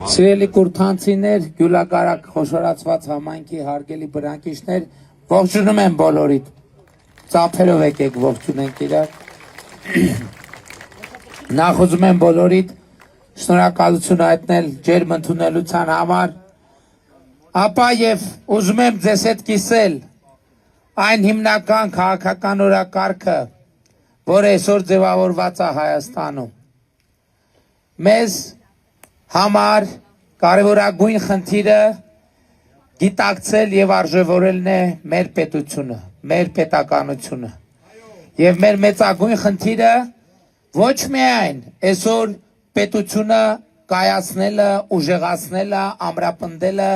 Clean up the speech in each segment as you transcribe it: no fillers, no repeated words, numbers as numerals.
Սիրելի կուրթանցիներ, գյուլակարակ խոշորացված համայնքի հարգելի բնակիչներ, ողջունում եմ բոլորիդ, ծափերով եկեք ողջունենք իրար, նախ ուզում եմ բոլորիդ շնորհակալություն հայտնել ջերմ ընդունելության համար, ապա եւ ուզում եմ ձեզ հետ կիսել այն հիմնական քաղաքական օրակարգը, որը այսօր ձևավորված է Հայաստանում, մեզ համար կարևորագույն խնդիրը գիտակցել եւ արժեվորելն է մեր պետությունը, մեր պետականությունը։ Եվ մեր մեծագույն խնդիրը ոչ միայն այսօր պետությունը կայացնելը, ուժեղացնելը, ամրապնդելը,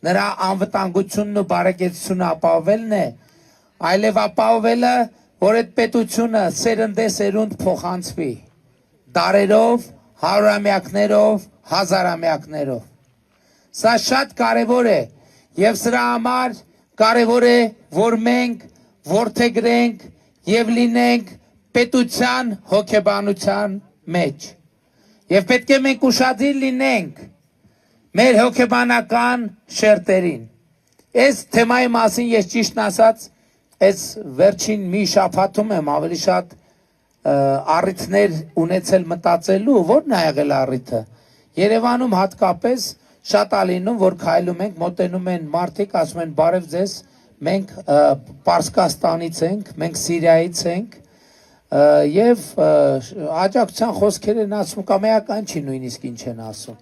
նրա անվտանգությունն ու բարեկեցությունը ապահովելն է, այլև ապահովելը, որ այդ պետությունը սերնդեսերունդ փոխանցվի, դարերով, հարյուրամյակներով, հազարամյակներով։ Սա շատ կարևոր է եւ սրա համար կարևոր է, որ մենք որդեգրենք եւ լինենք պետության հոգեբանության մեջ։ Եվ պետք է մենք ուշադիր լինենք մեր հոգեբանական շերտերին։ Այս թեմայի մասին ես ճիշտն ասած, այս վերջին մի շաբաթում եմ ավելի շատ առիթներ ունեցել մտածելու, որն է եղել առիթը։ Երևանում հատկապես շատ է լինում, որ քայլում ենք, մոտենում են մարդիկ, ասում են բարև ձեզ, մենք Պարսկաստանից ենք, մենք Սիրիայից ենք, եւ աջակցության խոսքեր են ասում, կամ էական չի նույնիսկ ինչ են ասում։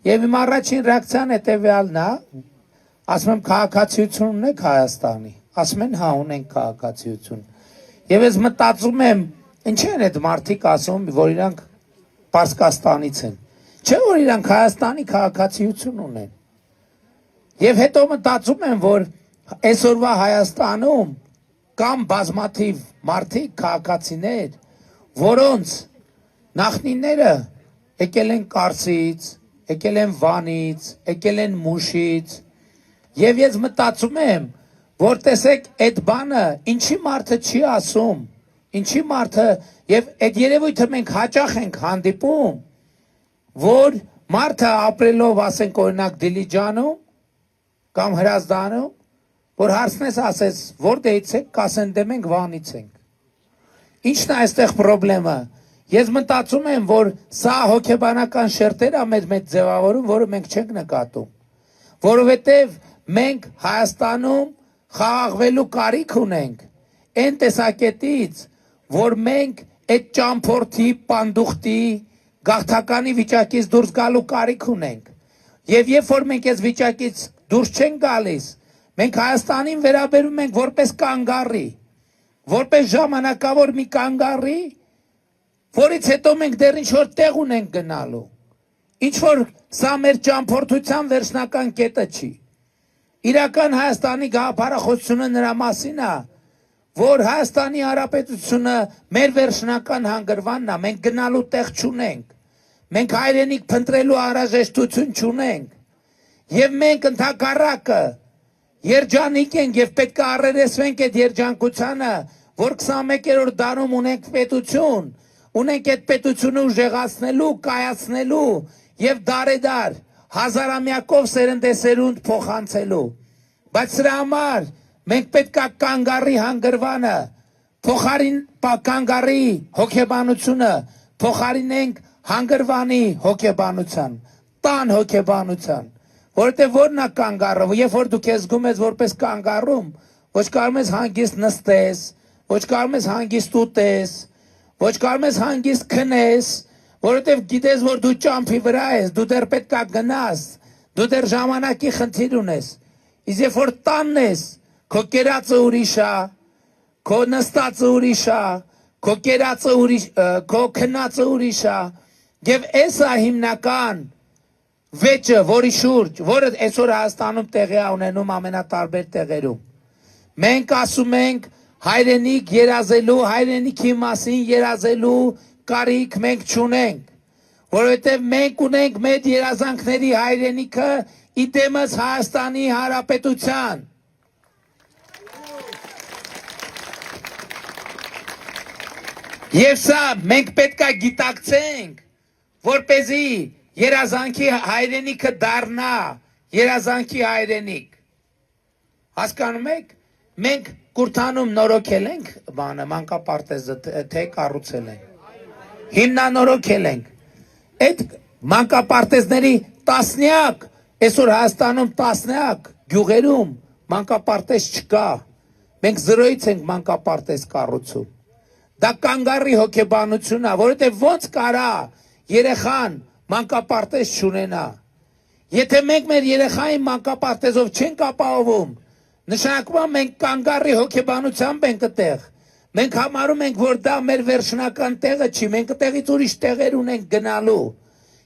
Եվ իմ առաջին ռեակցիան հետեւյալն է, ասում եմ քաղաքացիություն ունեք Հայաստանի, ասում են հա ունենք քաղաքացիություն։ Եվ ես մտածում եմ, ինչ են այդ մարդիկ ասում, որ իրանք Պարսկաստանից են։ Չէ՞ որ իրանք Հայաստանի քաղաքացիություն ունեն։ Եվ հետո մտածում եմ, որ այսօրվա Հայաստանում կամ բազմաթիվ մարդիկ, քաղաքացիներ, որոնց նախնիները եկել են Կարսից, եկել են Վանից, եկել են Մուշից, եւ ես մտածում եմ, որ տեսեք այդ բանը ինչի մարդը չի ասում, ինչի մարդը եւ այդ երևույթը մենք հաճախ ենք հանդիպում, որ մարդը ապրելով, ասենք օրինակ Դիլիջանում կամ Հրազդանում, որ հարցնես ասես, որտեղից եք, կասեն դե մենք Վանից ենք։ Ինչն է այստեղ խնդրեմը։ Ես մտածում եմ, որ սա հոգեբանական շերտեր է մեր մեջ ձևավորում, որը մենք չենք նկատում։ Որովհետև մենք Հայաստանում խաղաղվելու կարիք ունենք այն տեսակետից, որ մենք այդ ճամփորդի, պանդուխտի, գաղթականի վիճակից դուրս գալու կարիք ունենք։ Եվ երբ որ մենք այս վիճակից դուրս չենք գալիս, մենք Հայաստանին վերաբերում ենք որպես կանգառի, որպես ժամանակավոր մի կանգառի, որից հետո մենք դեռ ինչ-որ տեղ ունենք գնալու։ Ինչ-որ սա մեր ճամփորդության վերջնական կետը չի։ Իրական Հայաստանի գաղափարախոսությունը նրա մասին է, որ Հայաստանի Հանրապետությունը մեր վերջնական հանգրվանն է, մենք գնալու տեղ չունենք, մենք հայրենիք փնտրելու անհրաժեշտություն չունենք, եւ մենք ընդհակառակը երջանիկ ենք եւ պետք է առերեսվենք այդ երջանկությանը, որ 21-րդ դարում ունենք պետություն, ունենք այդ պետությունը ուժեղացնելու, կայացնելու եւ դարեդար հազարամյակով սերնդեսերունդ փոխանցելու, բայց սրա համար մենք պետք է կանգառի հանգրվանը, փոխարին կանգառի հոգեբանությունը, փոխարինենք հանգրվանի հոգեբանության, տան հոգեբանության, որովհետև որն է կանգառը, երբ որ դու քեզ զգում ես որպես կանգառում, ոչ կարող ես հանգիստ նստես, ոչ կարող ես հանգիստ ուտես, ոչ կարող ես հանգիստ քնես, որովհետև գիտես, որ դու ճամփի վրա ես, դու դեռ պետք է գնաս, դու դեռ ժամանակի խնդիր ունես, իսկ երբ որ տանն ես, քո կերածը ուրիշ է, քո նստածը ուրիշ է, քո կերածը ուրիշ, քո քնածը ուրիշ է, եւ այս է հիմնական վեճը, որի շուրջ, որը այսօր Հայաստանում տեղի է ունենում ամենատարբեր տեղերում։ Մենք ասում ենք հայրենիք երազելու, հայրենիքի մասին երազելու կարիք մենք չունենք, որովհետև մենք ունենք մեր երազանքների հայրենիքը իդեմս Հայաստանի Հանրապետության։ Եվ սա մենք պետք է գիտակցենք, որպեսզի երազանքի հայրենիքը դառնա երազանքի հայրենիք։ Հասկանում եք, մենք Կուրթանում նորոգել ենք բանը մանկապարտեզը թե կառուցել ենք։ Հիմնանորոգել ենք։ Այդ մանկապարտեզների տասնյակ, այսօր Հայաստանում տասնյակ գյուղերում մանկապարտեզ չկա։ Մենք զրոյից ենք մանկապարտեզ կառուցում։ Դա կանգառի հոգեբանություն է, որովհետև ոնց կարա երեխան մանկապարտեզ չունենա։ Եթե մենք մեր երեխային մանկապարտեզով չենք ապահովում, նշանակում է մենք կանգառի հոգեբանությամբ ենք այդտեղ։ Մենք համարում ենք, որ դա մեր վերջնական տեղը չի, մենք այդտեղից ուրիշ տեղեր ունենք գնալու։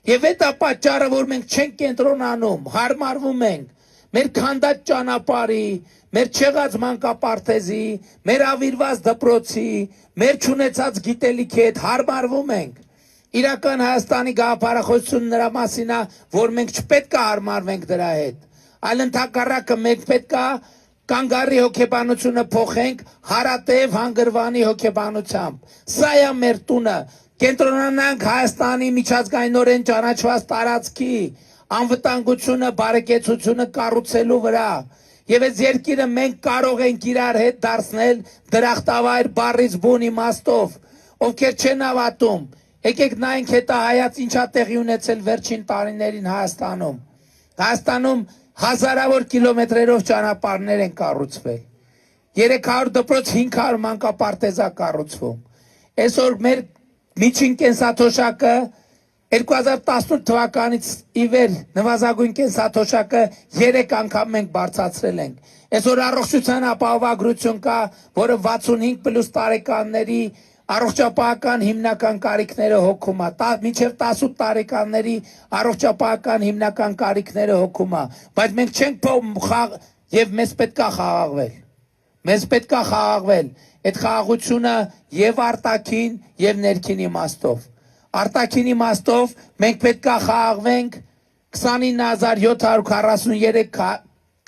Եվ այդ է պատճառը, որ մենք չենք կենտրոնանում, հարմարվում ենք մեր քանդած ճանապարհի, մեր չեղած մանկապարտեզի, մեր ավիրված դպրոցի, մեր չունեցած գիտելիքի հետ հարմարվում ենք։ Իրական Հայաստանի գաղափարախոսությունը նրա մասին է, որ մենք չպետք է հարմարվենք դրա հետ, այլ ընդհակառակը մենք պետք է կանգառի հոգեբանությունը փոխենք հարատև հանգրվանի հոգեբանությամբ։ Սա է մեր տունը, կենտրոնանանք Հայաստանի միջազգայինորեն ճանաչված տարածքի անվտանգությունը, բարեկեցությունը կառուցելու վրա։ Եվ այս երկիրը մենք կարող ենք իրար հետ դարձնել դրախտավայր բառից բուն իմաստով, ովքեր չեն հավատում։ Եկեք նայենք հետահայաց ինչա տեղի ունեցել վերջին տարիներին Հայաստանում։ Հայաստանում հազարավոր կիլոմետրերով ճանապարհներ են կառուցվել։ 300 դպրոց 500 մանկապարտեզ է կառուցվում։ Այսօր մեր միջին կենսաթոշակը 2018 թվականից ի վեր նվազագույն կենսաթոշակը 3 անգամ մենք բարձրացրել ենք։ Այսօր առողջության ապահովագրություն կա, որը 65+ տարեկանների առողջապահական հիմնական կարիքները հոգում է, մինչև 18 տարեկանների առողջապահական հիմնական կարիքները հոգում է, բայց մենք չենք եւ մեզ պետք է խաղաղվել։ Մեզ պետք է խաղաղվել այդ խաղաղությունը եւ արտաքին եւ ներքին իմաստով։ Արտաքին իմաստով մենք պետք է խաղաղվենք 29743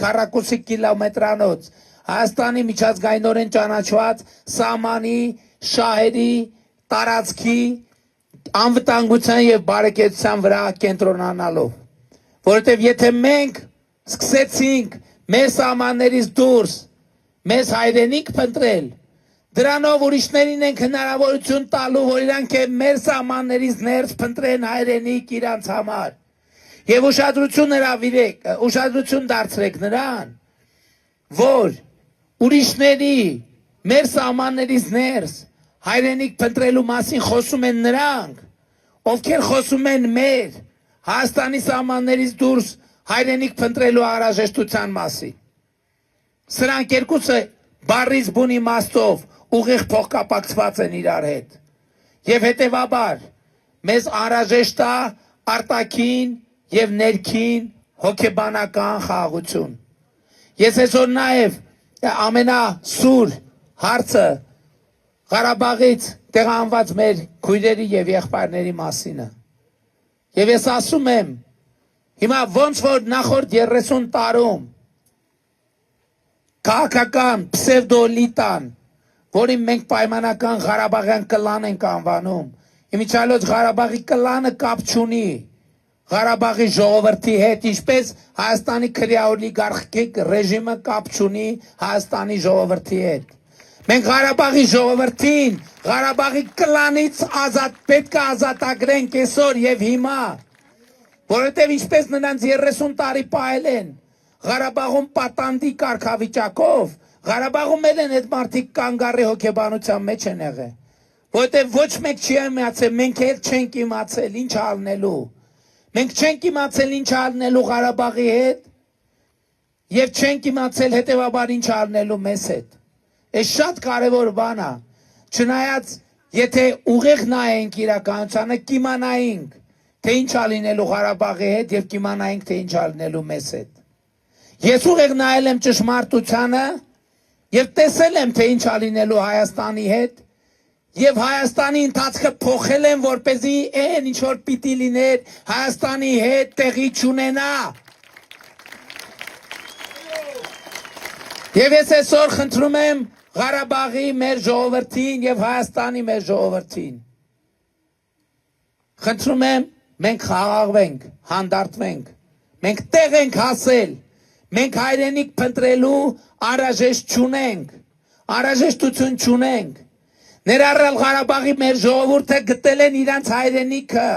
քառակուսի կիլոմետրանոց Հայաստանի միջազգայինորեն ճանաչված սահմանի, շահերի, տարածքի անվտանգության եւ բարեկեցության վրա կենտրոնանալով, որովհետեւ եթե մենք սկսեցինք մեր սահմաններից դուրս մեզ հայրենիք փնտրել, դրանով ուրիշներին ենք հնարավորություն տալու, որ իրանք մեր սահմաններից ներս փնտրեն հայրենիք իրանց համար։ Եվ ուշադրություն դարձրեք նրան, որ ուրիշների մեր սահմաններից ներս հայրենիք փնտրելու մասին խոսում են նրանք, ովքեր խոսում են մեր Հայաստանի սահմաններից դուրս հայրենիք փնտրելու անհրաժեշտության մասին։ Սրանք երկուսը բառից բուն իմաստով ուղիղ փոխկապակցված են իրար հետ։ Եվ հետևաբար մեզ անհրաժեշտ է արտաքին եւ ներքին հոգեբանական խաղաղություն։ Ես այսօր նաեւ ամենասուր հարցը Ղարաբաղից տեղահանված մեր քույրերի եւ եղբայրների մասին է։ Եվ ես ասում եմ, հիմա ոնց որ նախորդ 30 տարում քաղաքական պսևդոլիտան, որին մենք պայմանական Ղարաբաղյան կլան ենք անվանում, իմիջիալոց Ղարաբաղի կլանը կապ չունի Ղարաբաղի ժողովրդի հետ, ինչպես Հայաստանի քրեաօլիգարխիկ ռեժիմը կապ չունի Հայաստանի ժողովրդի հետ։ Մենք Ղարաբաղի ժողովրդին, Ղարաբաղի կլանից պետք է ազատագրենք այսօր եւ հիմա, որովհետեւ ինչպես նրանց 30 տարի պահել են Ղարաբաղում պատանդի կարգավիճակով, Ղարաբաղում են այդ մարդիկ կանգառի հոգեբանության մեջ են եղել, որովհետեւ ոչ մեկ չի իմացել, մենք էլ չենք իմացել ինչ անելու։ Մենք չենք իմացել ինչ անելու Ղարաբաղի հետ եւ չենք իմացել հետեւաբար ինչ անելու մեզ հետ։ Այս շատ կարևոր բան է։ Չնայած եթե ուղիղ նայենք իրականությանը, կիմանայինք, թե ինչ ալինելու Ղարաբաղի հետ եւ կիմանայինք, թե ինչ ալինելու մեզ հետ։ Ես ուղիղ նայել եմ ճշմարտությանը եւ տեսել եմ, թե ինչ ալինելու Հայաստանի հետ եւ Հայաստանի ընթացքը փոխել եմ, որպեսզի այն ինչ որ պիտի լիներ Հայաստանի հետ տեղի չունենա։ Եվ ես այսօր խնդրում եմ Ղարաբաղի մեր ժողովրդին եւ Հայաստանի մեր ժողովրդին, խնդրում եմ մենք խաղաղվենք, հանդարտվենք, մենք տեղ ենք հասել, մենք հայրենիք փնտրելու անհրաժեշտ չունենք, անհրաժեշտություն չունենք, ներառյալ Ղարաբաղի մեր ժողովուրդը գտել են իրանց հայրենիքը,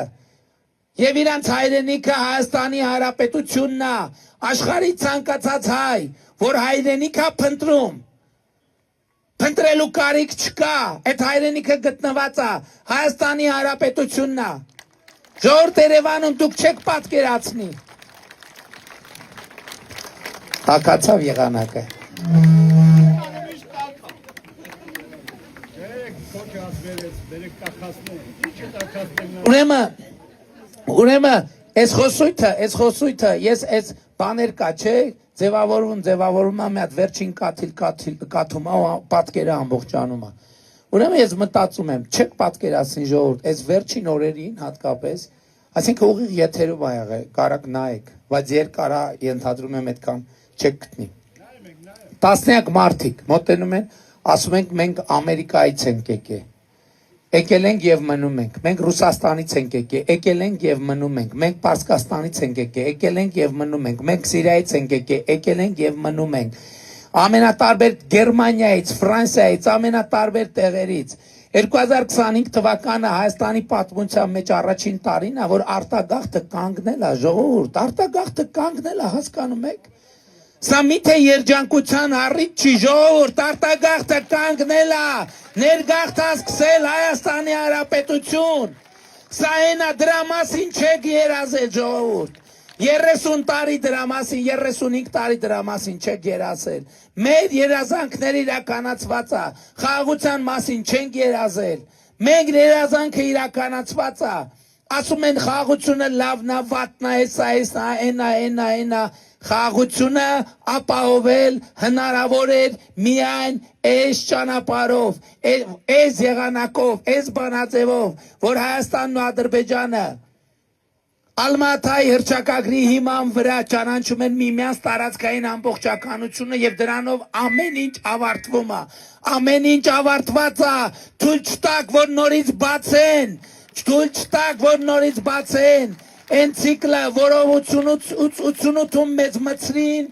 եւ իրանց հայրենիքը Հայաստանի Հանրապետությունն է, աշխարհի ցանկացած հայ, որ հայրենիք է փնտրում, փնտրելու կարիք չկա, այդ հայրենիքը գտնված է Հայաստանի Հանրապետությունն է, ժողովուրդ Երևանում դուք չեք պատկերացնի, հակացավ եղանակը, ուրեմն այս խոսույթը ես այս բաներ կա չէ ձևավորում է մի հատ վերջին կաթում պատկերը ամբողջանում է ուրեմն ես մտածում եմ չեք պատկերացնի ժողովուրդ այս վերջին օրերին հատկապես այսինքն ուղիղ եթերով ա եղել կարակ նայեք բայց երկար է ենթադրում եմ այդքան չեք գտնի տասնյակ մարդիկ մոտենում են ասում ենք մենք Ամերիկայից ենք եկել ենք եւ մնում ենք մենք Ռուսաստանից ենք եկել ենք եւ մնում ենք մենք Պարսկաստանից ենք եկել ենք եւ մնում ենք մենք Սիրիայից ենք եկել ենք եւ մնում ենք ամենատարբեր Գերմանիայից Ֆրանսիայից ամենատարբեր տեղերից 2025 թվականը Հայաստանի պատմության մեջ առաջին տարին է որ արտագաղթը կանգնել է ժողովուրդ արտագաղթը կանգնել է հասկանում եք Սա միթե երջանկության առիթ չի ժողովուրդ արտագաղթը կանգնել է ներգաղթ սկսել Հայաստանի Հանրապետություն Սա հենա դրա մասին չեք երազել ժողովուրդ 30 տարի դրա մասին 35 տարի դրա մասին չեք երազել մեր երազանքները իրականացված է խաղաղության մասին չենք երազել մենք երազանքը իրականացված է ասում են խաղաղությունը լավն է վատն է հեսա այնա խաղաղությունը ապահովել հնարավոր էր միայն այս ճանապարհով, այս եղանակով, այս բանաձևով, որ Հայաստանն ու Ադրբեջանը Ալմատայի հռչակագրի հիման վրա ճանաչում են միմյանց տարածքային ամբողջականությունը եւ դրանով ամեն ինչ ավարտվում է, ամեն ինչ ավարտված է, թույլ չտաք, որ նորից բացեն, թույլ չտաք, որ նորից բացեն Այն ցիկլը, որով 88-ում մեզ մցրին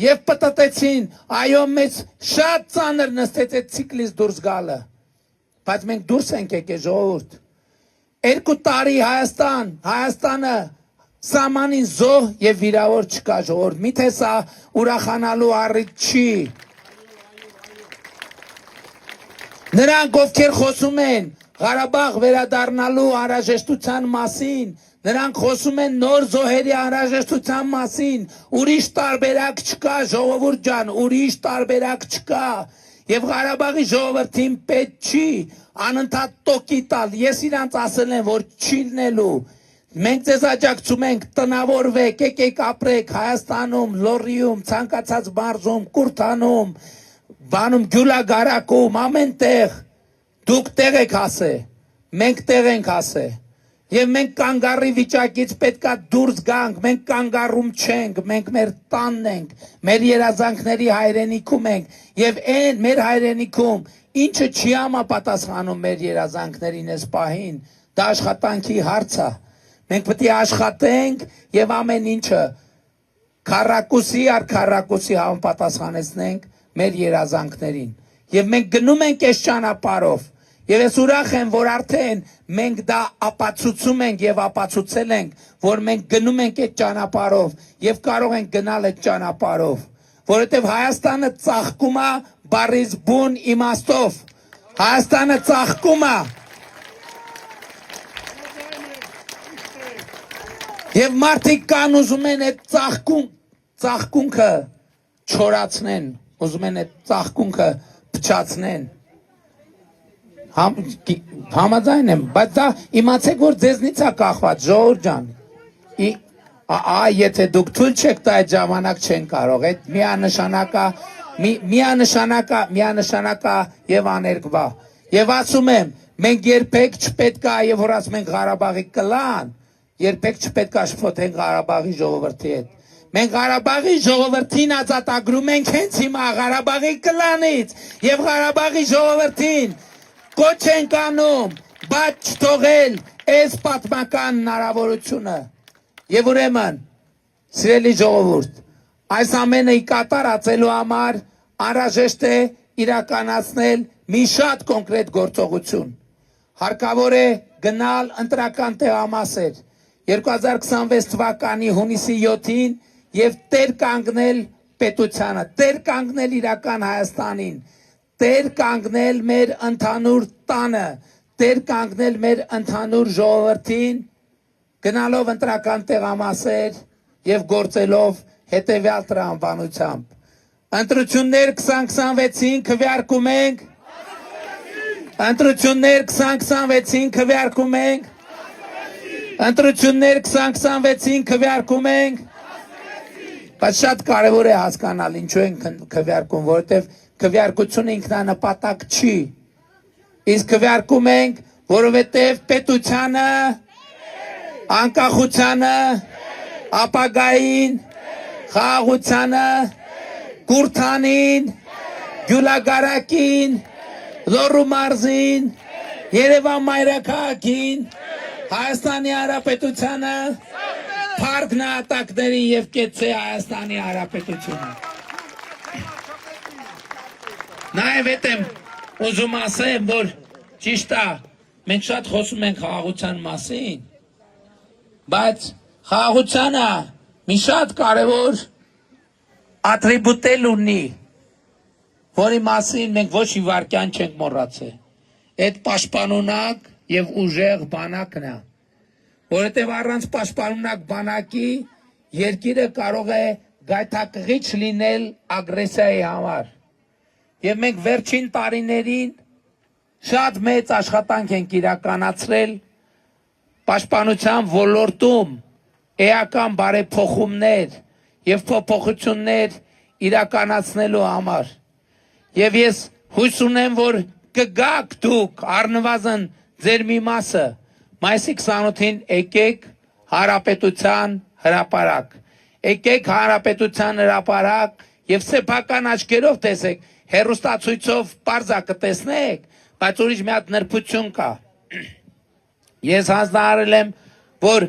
և պտտեցին, այո մեզ շատ ծանր նստեց այդ ցիկլից դուրս գալը, բայց մենք դուրս ենք եկել ժողովուրդ, 2 տարի Հայաստանը սահմանին զոհ և վիրավոր չկա ժողովուրդ, միթե սա ուրախանալու առիթ չի, նրանք ովքեր խոսում են Ղարաբաղ վերադառնալու անհրաժեշտության մասին, նրանք խոսում են նոր զոհերի անհրաժեշտության մասին, ուրիշ տարբերակ չկա, ժողովուրդ ջան, ուրիշ տարբերակ չկա, եւ Ղարաբաղի ժողովրդին պետք չի անընդհատ տոկի տալ, ես իրանց ասել եմ, որ չի լինելու, մենք ձեզ աջակցում ենք, տնավորվեք, եկեք ապրեք Հայաստանում, Լոռիում, ցանկացած մարզում, Կուրթանում, բանում Գյուլագարակում, ամեն տեղ Դուք տեղ եք հասե, մենք տեղ ենք հասե, և մենք կանգառի վիճակից պետքա դուրս գանք, մենք կանգառում չենք, մենք մեր տանն ենք, մեր երազանքների հայրենիքում ենք, և այն մեր հայրենիքում, ինչը չի համապատասխանում մեր երազանքներին այս պահին, դա աշխատանքի հարց է, մենք պետք է աշխատենք և ամեն ինչը քառակուսի առ քառակուսի համապատասխանեցնենք մեր երազանքներին, և մենք գնում ենք այս ճանապարհով, Եվ ես ուրախ եմ, որ արդեն մենք դա ապացուցում ենք և ապացուցել ենք, որ մենք գնում ենք այդ ճանապարհով և կարող ենք գնալ այդ ճանապարհով, որովհետև Հայաստանը ծաղկում է բառից բուն իմաստով, Հայաստանը ծաղկում է և մարդիկ կան ուզում են այդ ծաղկունքը չորացնեն, ուզում են այդ ծաղկունքը փչացնեն Համաձայն եմ, բայց դա իմացեք, որ ձեզնից է կախված, ժողովուրդ ջան, եթե դուք թույլ չեք տա այդ ժամանակ չեն կարող, այդ միանշանակ է և աներկվա, և ասում եմ, մենք երբեք չպետք է, և որ ասում ենք Ղարաբաղի կլան, երբեք չպետք է շփոթենք Ղարաբաղի ժողովրդի հետ, մենք Ղարաբաղի ժողովրդին ազատագրում ենք հենց հիմա Ղարաբաղի կլանից և Ղարաբաղի ժողովրդին Կոչ ենք անում, բաց չթողել այս պատմական հնարավորությունը եւ ուրեմն սիրելի ժողովուրդ այս ամենը կատարածելու համար անհրաժեշտ է իրականացնել մի շատ կոնկրետ գործողություն հարկավոր է գնալ ընտրական տեղամասեր 2026 թվականի հունիսի 7-ին եւ տեր կանգնել պետությանը տեր կանգնել իրական Հայաստանին տեր կանգնել մեր ընդհանուր տանը Տեր կանգնել մեր ընդհանուր ժողովրդին գնալով ընտրական տեղամասեր եւ գործելով հետեւյալ տրամաբանությամբ ընտրություններ 2026-ին քվեարկում ենք ընտրություններ 2026-ին քվեարկում ենք ընտրություններ 2026-ին քվեարկում ենք բայց շատ կարեւոր է հասկանալ ինչու են քվեարկում որովհետեւ քվեարկությունը ինքնանպատակ չի Իսկ քվեարկում ենք, որովհետև պետությանը, անկախությանը, ապագային, խաղաղությանը, Կուրթանին, Գյուլագարակին, Լոռու մարզին, Երևան մայրաքաղաքին, Հայաստանի Հանրապետությանը, Փառք նահատակներին եւ կեցե Հայաստանի Հանրապետությունը։ Նաեւ հետեմ Ուզում ասեմ, որ ճիշտ է, մենք շատ խոսում ենք խաղաղության մասին, բայց խաղաղությանը մի շատ կարևոր ատրիբուտել ունի, որի մասին մենք ոչ մի վայրկյան չենք մոռացել։ Այդ պաշտպանունակ եւ ուժեղ բանակն է, որովհետեւ առանց պաշտպանունակ բանակի երկիրը կարող է գայթակղիչ լինել ագրեսիայի համար։ Եվ մենք վերջին տարիներին շատ մեծ աշխատանք ենք իրականացրել պաշտպանության ոլորտում էական բարեփոխումներ եւ փոփոխություններ իրականացնելու համար։ Եվ ես հույս ունեմ, որ կգաք դուք առնվազն ձեր մի մասը մայիսի 28-ին եկեք Հանրապետության հրապարակ։ Եկեք Հանրապետության հրապարակ եւ սեփական աչքերով տեսեք Հերոստացույցով պարզա կտեսնեք, բայց ուրիշ մի հատ նրբություն կա։ Ես հանձնարարել եմ, որ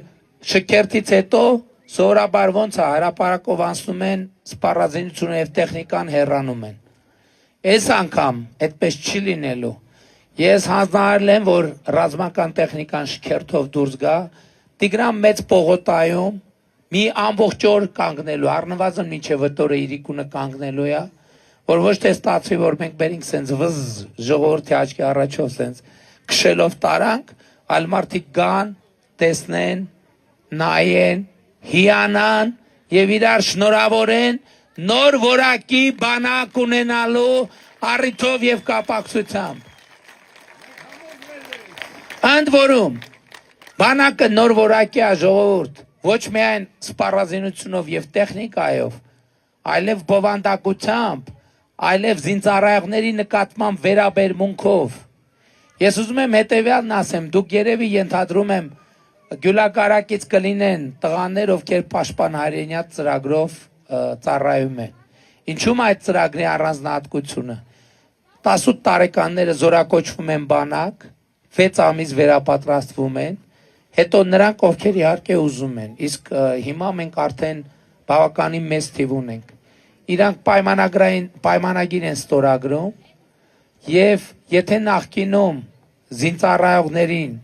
շքերթից հետո սովորաբար ոնց է հրապարակով անցնում են սպառազինությունը եւ տեխնիկան հեռանում են։ Այս անգամ այդպես չի լինելու։ Ես հանձնարարել եմ, որ ռազմական տեխնիկան շքերթով դուրս գա, Տիգրան մեծ պողոտայում մի ամբողջ օր կանգնելու, առնվազն մինչև վտորը իրիկունը կանգնելու է։ Որ ոչ թե ստացվի, որ մենք բերինք սենց վզ ժողովրդի աչքի առաջով սենց քշելով տարանք, այլ մարդիկ գան, տեսնեն, նայեն, հիանան եւ իրար շնորհավորեն նոր որակի բանակ ունենալու առիթով եւ կապակցությամբ։ Ընդ որում, բանակը նոր որակի է ժողովուրդ, ոչ միայն սպառազինությունով եւ տեխնիկայով, այլև բովանդակությամբ այլև զինծառայողների նկատմամբ վերաբերմունքով։ Ես ուզում եմ հետևյալն ասեմ, դուք երևի ենթադրում եմ Գյուլակարակից կլինեն տղաներ, ովքեր պաշտպան հայրենիաց ծրագրով ծառայում են։ Ինչու՞մ այդ ծրագրի առանձնահատկությունը։ 18 տարեկանները զորակոչվում են բանակ, 6 ամիս վերապատրաստվում են, հետո նրանք ովքեր իհարկե ուզում են, իսկ հիմա մենք արդեն բավականին մեծ թիվ ունենք։ Իրանք պայմանագիր են ստորագրում եւ եթե նախկինում զինծառայողներին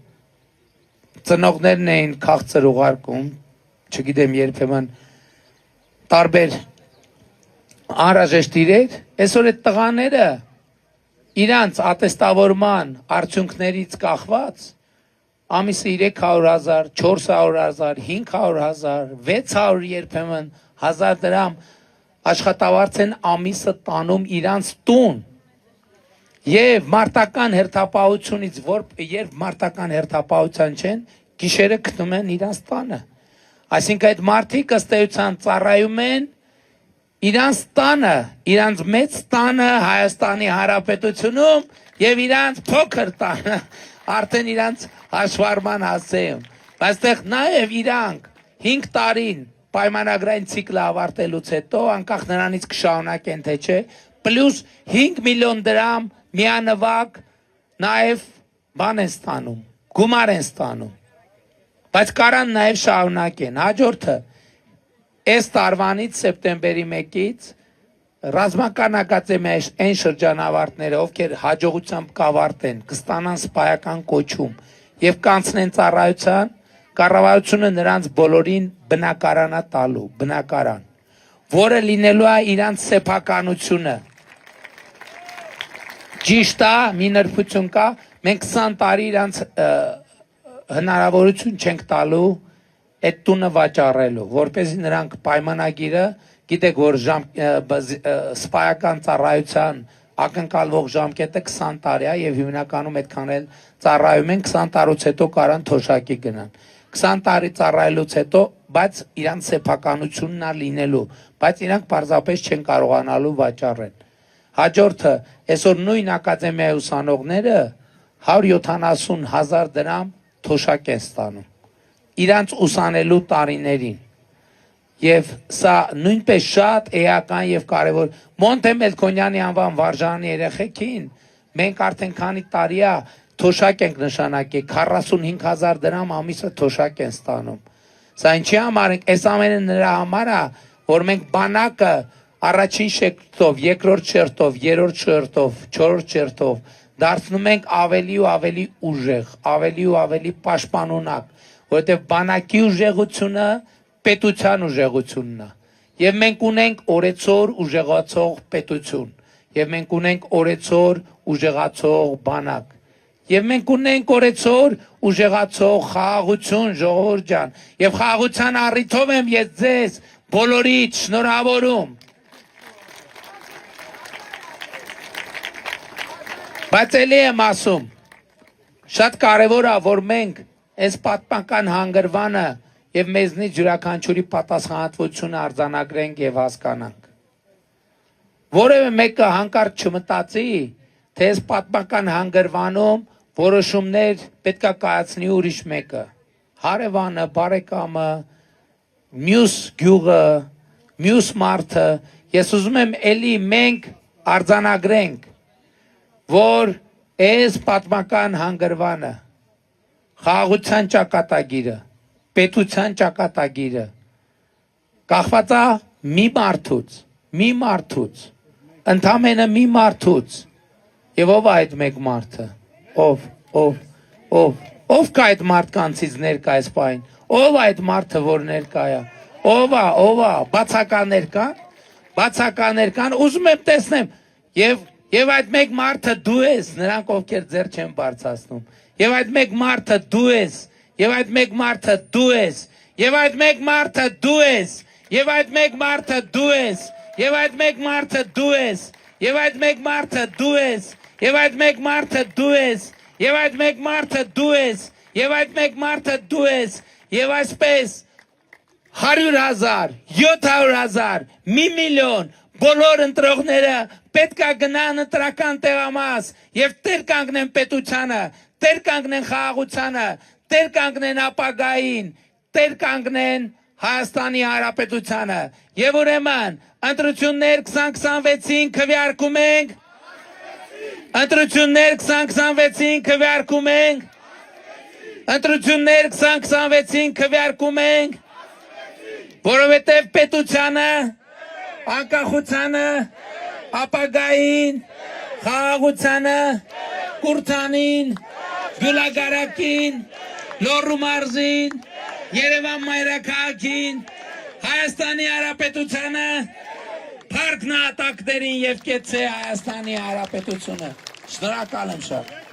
ծնողներն էին քաղցր ուղարկում, չգիտեմ երբեմն տարբեր անհրաժեշտ իրեր, այսօր այդ տղաները իրանց ատեստավորման արդյունքներից կախված ամիսը 300,000, 400,000, 500,000, 600 երբեմն 1000 դրամ աշխատավարձ են ամիսը տանում իրանց տուն եւ մարտական հերթապահությունից երբ մարտական հերթապահության չեն գիշերը գտնում են իրանց տանը այսինքն այդ մարդիկ ըստ էության ծառայում են իրանց տանը իրանց մեծ տանը Հայաստանի Հանրապետությունում եւ իրանց փոքր տանը արդեն իրանց հաշվառման հասցեում բայց այդտեղ նաեւ իրանք 5 տարին պայմանագրային ցիկլը ավարտելուց հետո անկախ նրանից կշարունակեն թե չէ պլյուս 5 միլիոն դրամ միանվագ նաև բան են ստանում գումար են ստանում բայց կարան նաև շարունակեն։ Հաջորդը այս տարվանից սեպտեմբերի 1-ից ռազմական ակադեմիայի այն շրջանավարտները, ովքեր հաջողությամբ կավարտեն, կստանան սպայական կոչում եւ կանցնեն ծառայության, կառավարությունը նրանց բոլորին բնակարանա տալու, բնակարան, որը լինելու է իրանց սեփականությունը։ Ճիշտ է, մի նրբություն կա, մենք 20 տարի իրանց հնարավորություն չենք տալու այդ տունը վաճառելու, որպեսզի նրանք պայմանագիրը, գիտեք, որ սպայական ծառայության ակնկալվող ժամկետը 20 տարի է եւ հիմնականում այդքան էլ ծառայում են, 20 տարուց հետո կարան թոշակի գնան։ 20 տարի ծառայելուց հետո, բայց իրանց սեփականությունն է լինելու, բայց իրանք պարզապես չեն կարողանալու վաճառել։ Հաջորդը, այսօր նույն ակադեմիայի ուսանողները 170,000 դրամ թոշակ են ստանում իրանց ուսանելու տարիներին։ Եվ սա նույնպես շատ էական եւ կարեւոր Մոնտե Մելքոնյանի անվան վարժանի երեխեքին մենք արդեն քանի տարի է թոշակ ենք նշանակել 45,000 դրամ ամիսը թոշակ են ստանում։ Սա ինչի համար ենք, այս ամենը նրա համար է, որ մենք բանակը առաջին շերտով, երկրորդ շերտով, երրորդ շերտով, չորրորդ շերտով դարձնում ենք ավելի ու ավելի ուժեղ, ավելի ու ավելի պաշտպանունակ, որովհետեւ բանակի ուժեղությունը պետության ուժեղությունն է։ Եվ մենք ունենք օրեցօր ուժեղացող պետություն, եւ մենք ունենք օրեցօր ուժեղացող բանակ, եւ մենք ունենք օրեցօր ուժեղացող խաղաղություն, ժողովուրդ ջան, եւ խաղաղության առիթով եմ ես ձեզ բոլորիդ շնորհավորում։ Բայց ելի եմ ասում, շատ կարևոր է, որ մենք այս պատմական հանգրվանը եւ մեզնից յուրաքանչյուրի պատասխանատվությունը արձանագրենք եւ հասկանանք։ Որևէ մեկը հանկարծ չմտածի, թե այս պատմական հանգրվանում որոշումներ պետքա կայացնի ուրիշ մեկը։ Հարևանը, բարեկամը, մյուս գյուղը, մյուս մարդը, ես ուզում եմ էլի մենք արձանագրենք, որ այս պատմական հանգրվանը, խաղաղության ճակատագիրը, պետության ճակատագիրը կախված է մի մարդուց, ընդամենը մի մարդուց, եւ ով է այդ մեկ մարդը, ով կա այդ մարդկանցից ներկա այս պահին, ով է այդ մարդը, որ ներկա է, ով է, բացականեր կան, ուզում եմ տեսնեմ, եւ այդ մեկ մարդը դու ես, նրանք ովքեր ձեռ չեն բարձրացնում, եւ այդ մեկ մարդը դու ես, եւ այդ մեկ մարդը դու ես, եւ այդ մեկ մարդը դու ես, եւ այդ մեկ մարդը դու ես, եւ այդ մեկ մարդը դու ես, եւ այդ մեկ մարդը դու ես, եւ այդ մեկ մարդը դու ես, եւ այդ մեկ մարդը դու ես, եւ այդ մեկ մարդը դու ես, եւ այսպես 100,000, 700,000, 1 միլիոն բոլոր ընտրողները պետք է գնան ընտրական տեղամաս եւ տեր կանգնեն պետությանը, տեր կանգնեն խաղաղությանը, տեր կանգնեն ապագային, տեր կանգնեն Հայաստանի Հանրապետությանը։ Եվ ուրեմն ընտրություններ 2026-ին քվեարկում ենք, ընտրություններ 2026-ին քվեարկում ենք, ընտրություններ 2026-ին քվեարկում ենք, որովհետև պետությանը, անկախությանը, ապագային, խաղաղությանը, Կուրթանին, Գյուլագարակին, Լոռու մարզին, Երևան մայրաքաղաքին, Հայաստանի Հանրապետությանը, Փառք նահատակներին եւ կեցե Հայաստանի Հանրապետությունը։ Շնորհակալ եմ շատ։